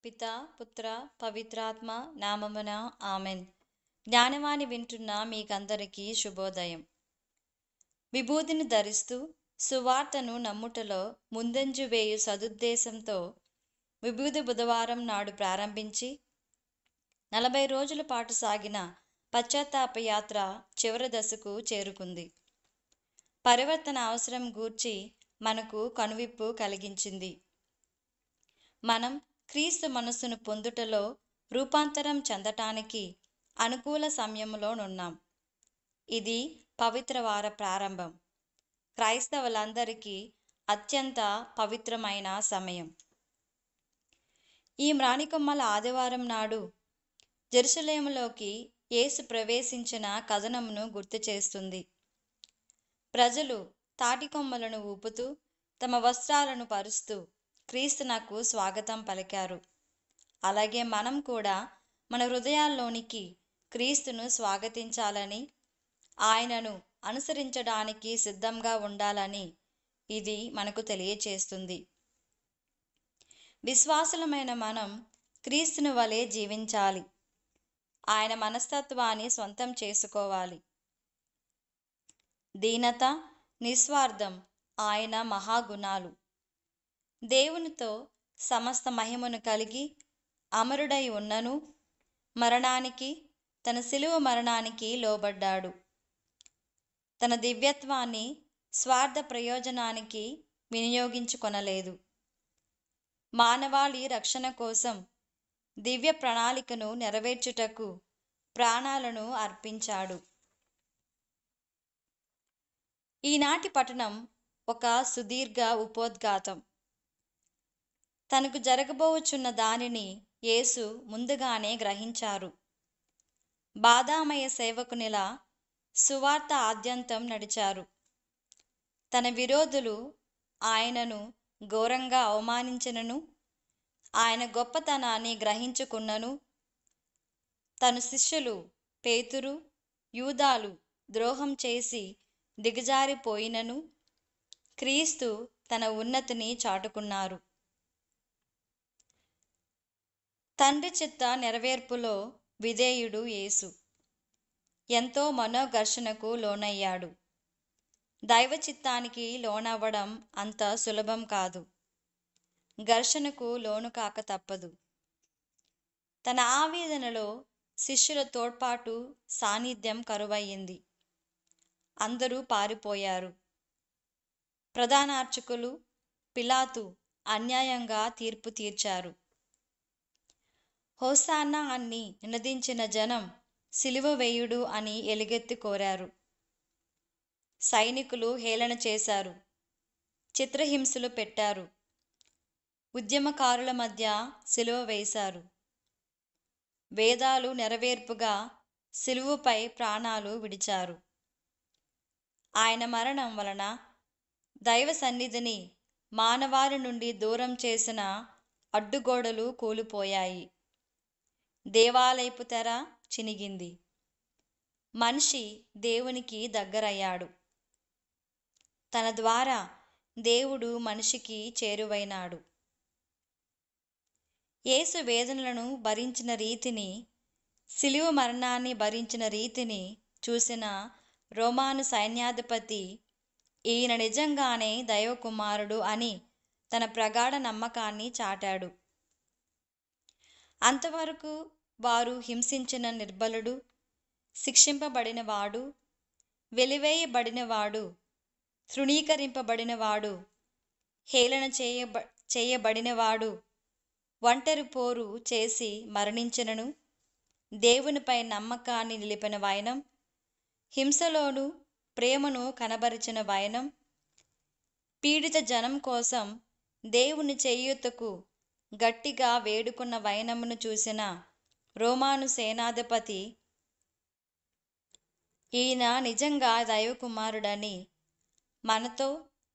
పిత పుత్ర పవిత్రాత్మ నామమున ఆమెన్. జ్ఞానవాణి వింటున్న మీకందరికీ శుభోదయం. విభూతిని ధరిస్తూ సువార్తను నమ్ముటలో ముందంజు వేయు సదుద్దేశంతో విభూతి బుధవారం నాడు ప్రారంభించి 40 రోజుల పాటు సాగిన పశ్చాత్తాప యాత్ర చివరి దశకు చేరుకుంది. పరివర్తన అవసరం గూర్చి మనకు కనువిప్పు కలిగించింది. మనం క్రీస్తు మనస్సును పొందుటలో రూపాంతరం చెందటానికి అనుకూల సమయంలోనున్నాం. ఇది పవిత్ర వార ప్రారంభం. క్రైస్తవులందరికీ అత్యంత పవిత్రమైన సమయం. ఈ మ్రాణికొమ్మల ఆదివారం నాడు జెరూసలేములోకి యేసు ప్రవేశించిన కథనమును గుర్తు చేస్తుంది. ప్రజలు తాటికొమ్మలను ఊపుతూ తమ వస్త్రాలను పరుస్తూ క్రీస్తునకు స్వాగతం పలికారు. అలాగే మనం కూడా మన హృదయాల్లోనికి క్రీస్తును స్వాగతించాలని, ఆయనను అనుసరించడానికి సిద్ధంగా ఉండాలని ఇది మనకు తెలియచేస్తుంది. విశ్వాసులమైన మనం క్రీస్తుని వలె జీవించాలి. ఆయన మనస్తత్వాన్ని సొంతం చేసుకోవాలి. దీనత, నిస్వార్థం ఆయన మహాగుణాలు. దేవునితో సమస్త మహిమను కలిగి అమరుడై ఉన్నను మరణానికి, తన శిలువ మరణానికి లోబడ్డాడు. తన దివ్యత్వాన్ని స్వార్థ ప్రయోజనానికి వినియోగించుకొనలేదు. మానవాళి రక్షణ కోసం దివ్య ప్రణాళికను నెరవేర్చుటకు ప్రాణాలను అర్పించాడు. ఈనాటి పఠనం ఒక సుదీర్ఘ ఉపోద్ఘాతం. తనకు జరగబోచున్న దానిని యేసు ముందుగానే గ్రహించారు. బాధామయ సేవకునిలా సువార్త ఆద్యంతం నడిచారు. తన విరోధులు ఆయనను ఘోరంగా అవమానించినను, ఆయన గొప్పతనాన్ని గ్రహించుకున్నను, తన శిష్యులు పేతురు, యూదాలు ద్రోహం చేసి దిగజారిపోయినను క్రీస్తు తన ఉన్నతిని చాటుకున్నారు. తండ్రి చిత్త నెరవేర్పులో విధేయుడు యేసు. ఎంతో మనోఘర్షణకు లోనయ్యాడు. దైవ చిత్తానికి లోనవ్వడం అంత సులభం కాదు. ఘర్షణకు లోను కాక తప్పదు. తన ఆవేదనలో శిష్యుల తోడ్పాటు, సాన్నిధ్యం కరువయ్యింది. అందరూ పారిపోయారు. ప్రధానార్చకులు, పిలాతు అన్యాయంగా తీర్పు తీర్చారు. హోసాన్నా అని నినదించిన జనం సిలువ వేయుడు అని ఎలుగెత్తి కోరారు. సైనికులు హేళన చేశారు. చిత్రహింసలు పెట్టారు. ఉద్యమకారుల మధ్య సిలువ వేశారు. వేదాలు నెరవేర్పుగా సిలువపై ప్రాణాలు విడిచారు. ఆయన మరణం వలన దైవ సన్నిధిని మానవాళి నుండి దూరం చేసిన అడ్డుగోడలు కూలిపోయాయి. దేవాలయపు తెర చినిగింది. మనిషి దేవునికి దగ్గరయ్యాడు. తన ద్వారా దేవుడు మనిషికి చేరువైనాడు. యేసు వేదనలను భరించిన రీతిని, సిలువ మరణాన్ని భరించిన రీతిని చూసిన రోమాను సైన్యాధిపతి ఈయన నిజంగానే దైవకుమారుడు అని తన ప్రగాఢ నమ్మకాన్ని చాటాడు. అంతవరకు వారు హింసించిన నిర్బలుడు, శిక్షింపబడినవాడు, వెలివేయబడినవాడు, తృణీకరింపబడినవాడు, హేళన చేయబడినవాడు, ఒంటరి పోరు చేసి మరణించినను దేవునిపై నమ్మకాన్ని నిలిపిన వైనం, హింసలోనూ ప్రేమను కనబరిచిన వైనం, పీడిత జనం కోసం దేవుని చేయూతకు గట్టిగా వేడుకున్న వైనమును చూసిన రోమాను సేనాధిపతి ఈయన నిజంగా దైవకుమారుడని, మనతో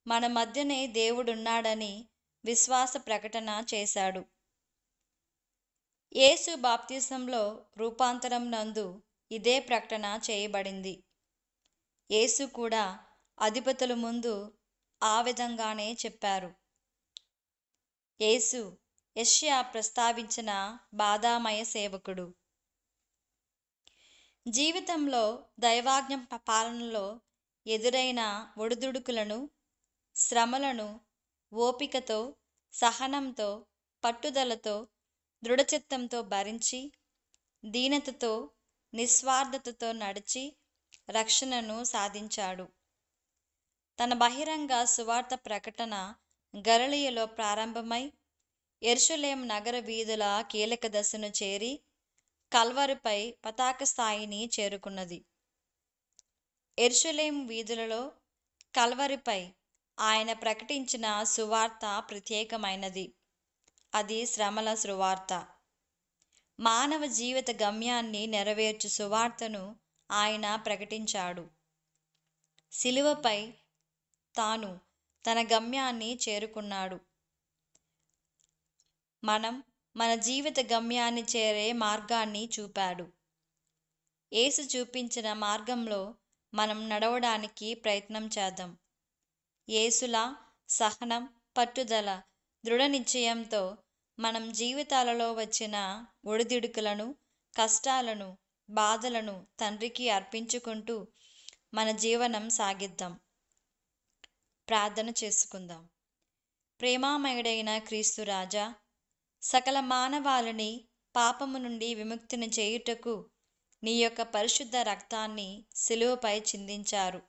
మన మధ్యనే దేవుడున్నాడని విశ్వాస ప్రకటన చేశాడు. యేసు బాప్తిసంలో రూపాంతరం నందు ఇదే ప్రకటన చేయబడింది. యేసు కూడా అధిపతుల ముందు ఆ విధంగానే చెప్పారు. యేసు యెషయా ప్రస్తావించిన బాధామయ సేవకుడు. జీవితంలో దైవాజ్ఞ పాలనలో ఎదురైన ఒడిదుడుకులను, శ్రమలను ఓపికతో, సహనంతో, పట్టుదలతో, దృఢచిత్తంతో భరించి, దీనతతో, నిస్వార్థతతో నడిచి రక్షణను సాధించాడు. తన బహిరంగ సువార్త ప్రకటన గలిలయలో ప్రారంభమై యెరూషలేము నగర వీధుల కీలక దశను చేరి కల్వరిపై పతాక స్థాయిని చేరుకున్నది. యెరూషలేము వీధులలో కల్వరిపై ఆయన ప్రకటించిన సువార్త ప్రత్యేకమైనది. అది శ్రమల సువార్త. మానవ జీవిత గమ్యాన్ని నెరవేర్చు సువార్తను ఆయన ప్రకటించాడు. సిలువపై తాను తన గమ్యాన్ని చేరుకున్నాడు. మన జీవిత గమ్యాన్ని చేరే మార్గాన్ని చూపాడు. యేసు చూపించిన మార్గంలో మనం నడవడానికి ప్రయత్నం చేద్దాం. యేసులా సహనం, పట్టుదల, దృఢ నిశ్చయంతో మనం జీవితాలలో వచ్చిన ఒడిదుడుకులను, కష్టాలను, బాధలను తండ్రికి అర్పించుకుంటూ మన జీవనం సాగిద్దాం. ప్రార్థన చేసుకుందాం. ప్రేమామయుడైన క్రీస్తు రాజా, సకల మానవాళిని పాపము నుండి విముక్తిని చేయుటకు నీ యొక్క పరిశుద్ధ రక్తాన్ని సిలువపై చిందించారు.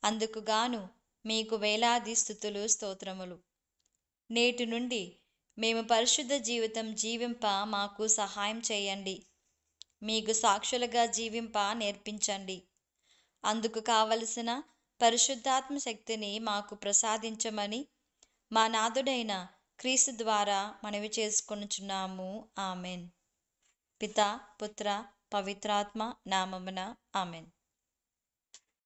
అందుకుగాను మీకు వేలాది స్తుతులు, స్తోత్రములు. నేటి నుండి మేము పరిశుద్ధ జీవితం జీవింప మాకు సహాయం చేయండి. మీకు సాక్షులుగా జీవింప నేర్పించండి. అందుకు కావలసిన పరిశుద్ధాత్మ శక్తిని మాకు ప్రసాదించమని మా నాథుడైన క్రీస్తు ద్వారా మనవి చేసుకొనుచున్నాము. ఆమెన్. పితా, పుత్ర, పవిత్రాత్మ నామమున ఆమెన్.